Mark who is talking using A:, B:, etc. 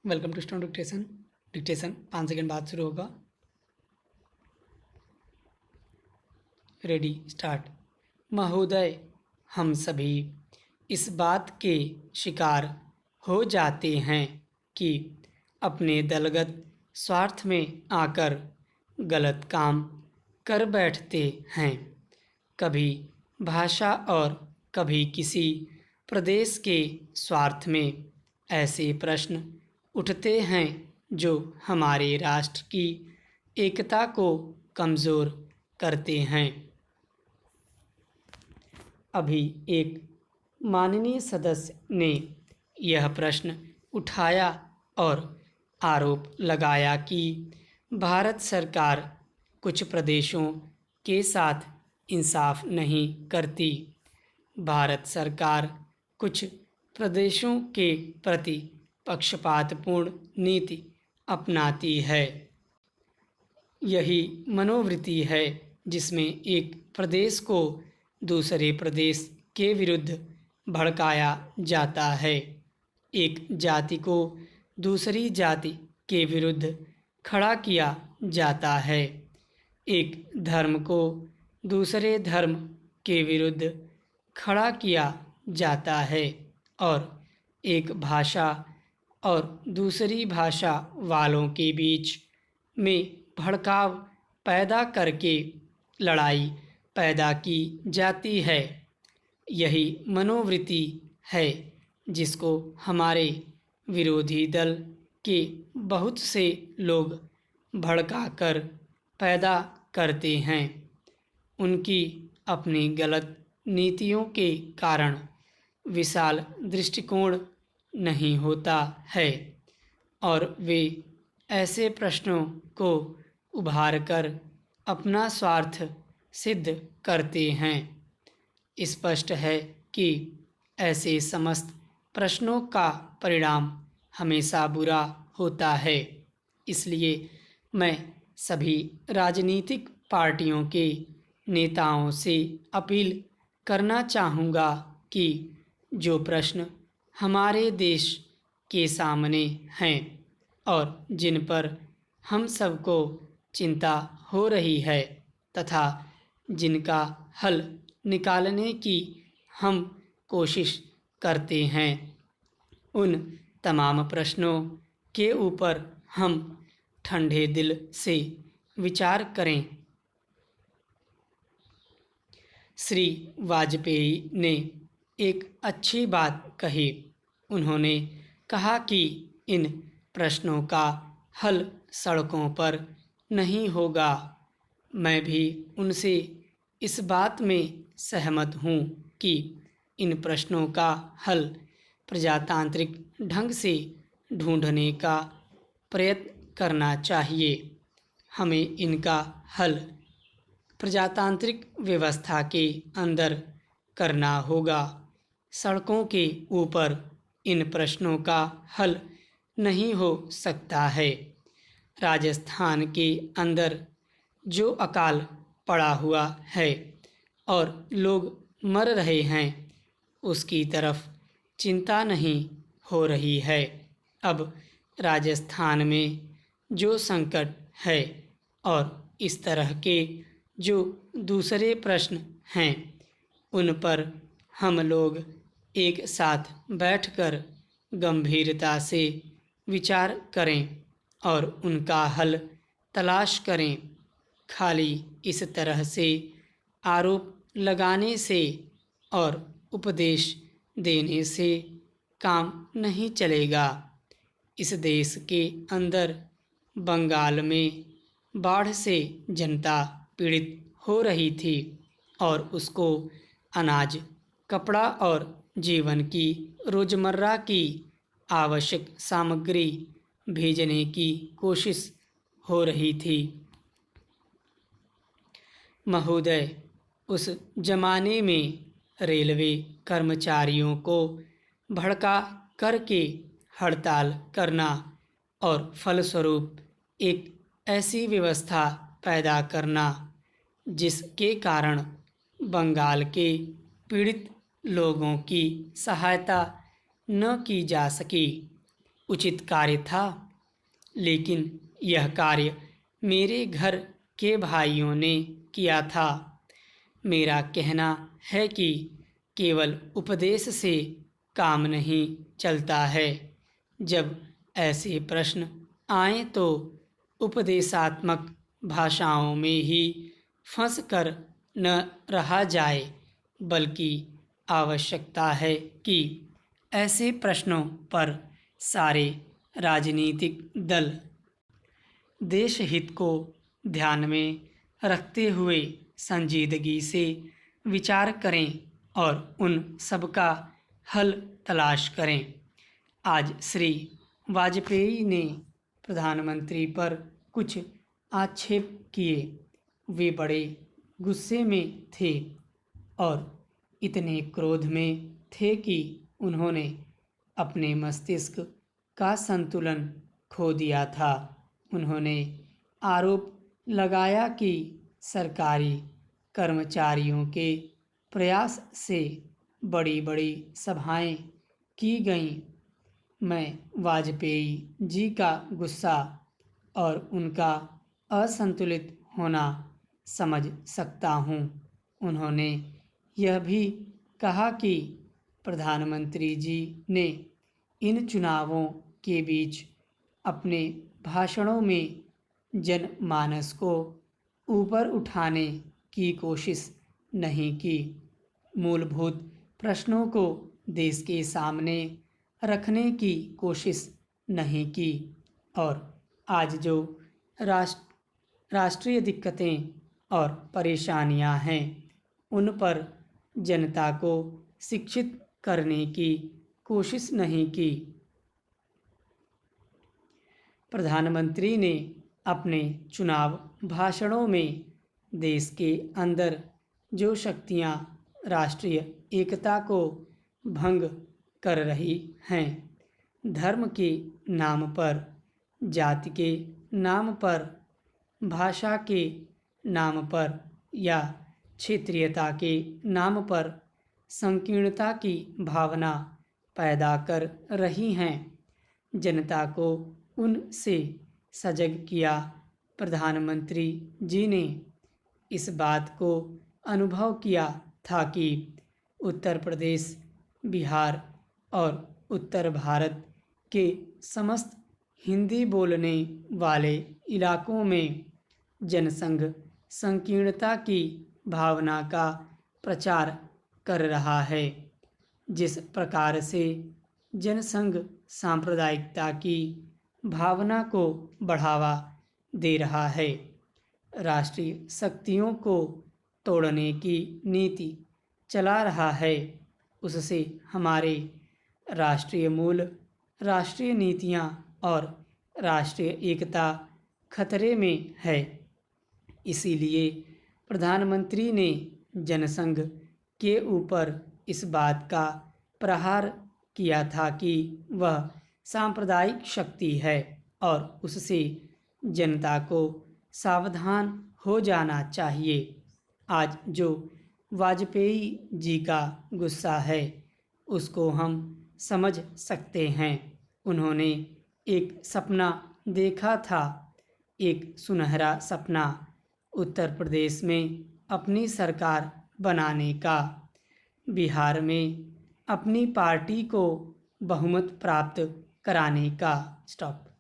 A: Welcome to stone dictation. Dictation 5 second बाद शुरू होगा। Ready start. महोदय, हम सभी इस बात के शिकार हो जाते हैं कि अपने दलगत स्वार्थ में आकर गलत काम कर बैठते हैं। कभी भाषा और कभी किसी प्रदेश के स्वार्थ में ऐसे प्रश्न उठते हैं जो हमारे राष्ट्र की एकता को कमज़ोर करते हैं। अभी एक माननीय सदस्य ने यह प्रश्न उठाया और आरोप लगाया कि भारत सरकार कुछ प्रदेशों के साथ इंसाफ नहीं करती। भारत सरकार कुछ प्रदेशों के प्रति पक्षपातपूर्ण नीति अपनाती है। यही मनोवृत्ति है जिसमें एक प्रदेश को दूसरे प्रदेश के विरुद्ध भड़काया जाता है, एक जाति को दूसरी जाति के विरुद्ध खड़ा किया जाता है, एक धर्म को दूसरे धर्म के विरुद्ध खड़ा किया जाता है और एक भाषा और दूसरी भाषा वालों के बीच में भड़काव पैदा करके लड़ाई पैदा की जाती है। यही मनोवृत्ति है जिसको हमारे विरोधी दल के बहुत से लोग भड़काकर पैदा करते हैं। उनकी अपनी गलत नीतियों के कारण विशाल दृष्टिकोण नहीं होता है और वे ऐसे प्रश्नों को उभार कर अपना स्वार्थ सिद्ध करते हैं। स्पष्ट है कि ऐसे समस्त प्रश्नों का परिणाम हमेशा बुरा होता है। इसलिए मैं सभी राजनीतिक पार्टियों के नेताओं से अपील करना चाहूँगा कि जो प्रश्न हमारे देश के सामने हैं और जिन पर हम सबको चिंता हो रही है तथा जिनका हल निकालने की हम कोशिश करते हैं, उन तमाम प्रश्नों के ऊपर हम ठंडे दिल से विचार करें। श्री वाजपेयी ने एक अच्छी बात कही। उन्होंने कहा कि इन प्रश्नों का हल सड़कों पर नहीं होगा। मैं भी उनसे इस बात में सहमत हूँ कि इन प्रश्नों का हल प्रजातांत्रिक ढंग से ढूंढने का प्रयत्न करना चाहिए। हमें इनका हल प्रजातांत्रिक व्यवस्था के अंदर करना होगा। सड़कों के ऊपर इन प्रश्नों का हल नहीं हो सकता है। राजस्थान के अंदर जो अकाल पड़ा हुआ है और लोग मर रहे हैं, उसकी तरफ चिंता नहीं हो रही है। अब राजस्थान में जो संकट है और इस तरह के जो दूसरे प्रश्न हैं, उन पर हम लोग एक साथ बैठकर गंभीरता से विचार करें और उनका हल तलाश करें। खाली इस तरह से आरोप लगाने से और उपदेश देने से काम नहीं चलेगा। इस देश के अंदर बंगाल में बाढ़ से जनता पीड़ित हो रही थी और उसको अनाज, कपड़ा और जीवन की रोज़मर्रा की आवश्यक सामग्री भेजने की कोशिश हो रही थी। महोदय, उस जमाने में रेलवे कर्मचारियों को भड़का करके हड़ताल करना और फलस्वरूप एक ऐसी व्यवस्था पैदा करना जिसके कारण बंगाल के पीड़ित लोगों की सहायता न की जा सकी, उचित कार्य था, लेकिन यह कार्य मेरे घर के भाइयों ने किया था। मेरा कहना है कि केवल उपदेश से काम नहीं चलता है। जब ऐसे प्रश्न आएं तो उपदेशात्मक भाषाओं में ही फंस कर न रहा जाए, बल्कि आवश्यकता है कि ऐसे प्रश्नों पर सारे राजनीतिक दल देश हित को ध्यान में रखते हुए संजीदगी से विचार करें और उन सबका हल तलाश करें। आज श्री वाजपेयी ने प्रधानमंत्री पर कुछ आक्षेप किए। वे बड़े गुस्से में थे और इतने क्रोध में थे कि उन्होंने अपने मस्तिष्क का संतुलन खो दिया था। उन्होंने आरोप लगाया कि सरकारी कर्मचारियों के प्रयास से बड़ी बड़ी सभाएं की गईं। मैं वाजपेयी जी का गुस्सा और उनका असंतुलित होना समझ सकता हूं। उन्होंने यह भी कहा कि प्रधानमंत्री जी ने इन चुनावों के बीच अपने भाषणों में जनमानस को ऊपर उठाने की कोशिश नहीं की, मूलभूत प्रश्नों को देश के सामने रखने की कोशिश नहीं की और आज जो राष्ट्रीय दिक्कतें और परेशानियां हैं, उन पर जनता को शिक्षित करने की कोशिश नहीं की। प्रधानमंत्री ने अपने चुनाव भाषणों में देश के अंदर जो शक्तियां राष्ट्रीय एकता को भंग कर रही हैं, धर्म के नाम पर, जाति के नाम पर, भाषा के नाम पर या क्षेत्रीयता के नाम पर संकीर्णता की भावना पैदा कर रही हैं, जनता को उनसे सजग किया। प्रधानमंत्री जी ने इस बात को अनुभव किया था कि उत्तर प्रदेश, बिहार और उत्तर भारत के समस्त हिंदी बोलने वाले इलाकों में जनसंघ संकीर्णता की भावना का प्रचार कर रहा है। जिस प्रकार से जनसंघ सांप्रदायिकता की भावना को बढ़ावा दे रहा है, राष्ट्रीय शक्तियों को तोड़ने की नीति चला रहा है, उससे हमारे राष्ट्रीय मूल, राष्ट्रीय नीतियां और राष्ट्रीय एकता खतरे में है। इसीलिए प्रधानमंत्री ने जनसंघ के ऊपर इस बात का प्रहार किया था कि वह सांप्रदायिक शक्ति है और उससे जनता को सावधान हो जाना चाहिए। आज जो वाजपेयी जी का गुस्सा है, उसको हम समझ सकते हैं। उन्होंने एक सपना देखा था, एक सुनहरा सपना, उत्तर प्रदेश में अपनी सरकार बनाने का, बिहार में अपनी पार्टी को बहुमत प्राप्त कराने का। स्टॉप।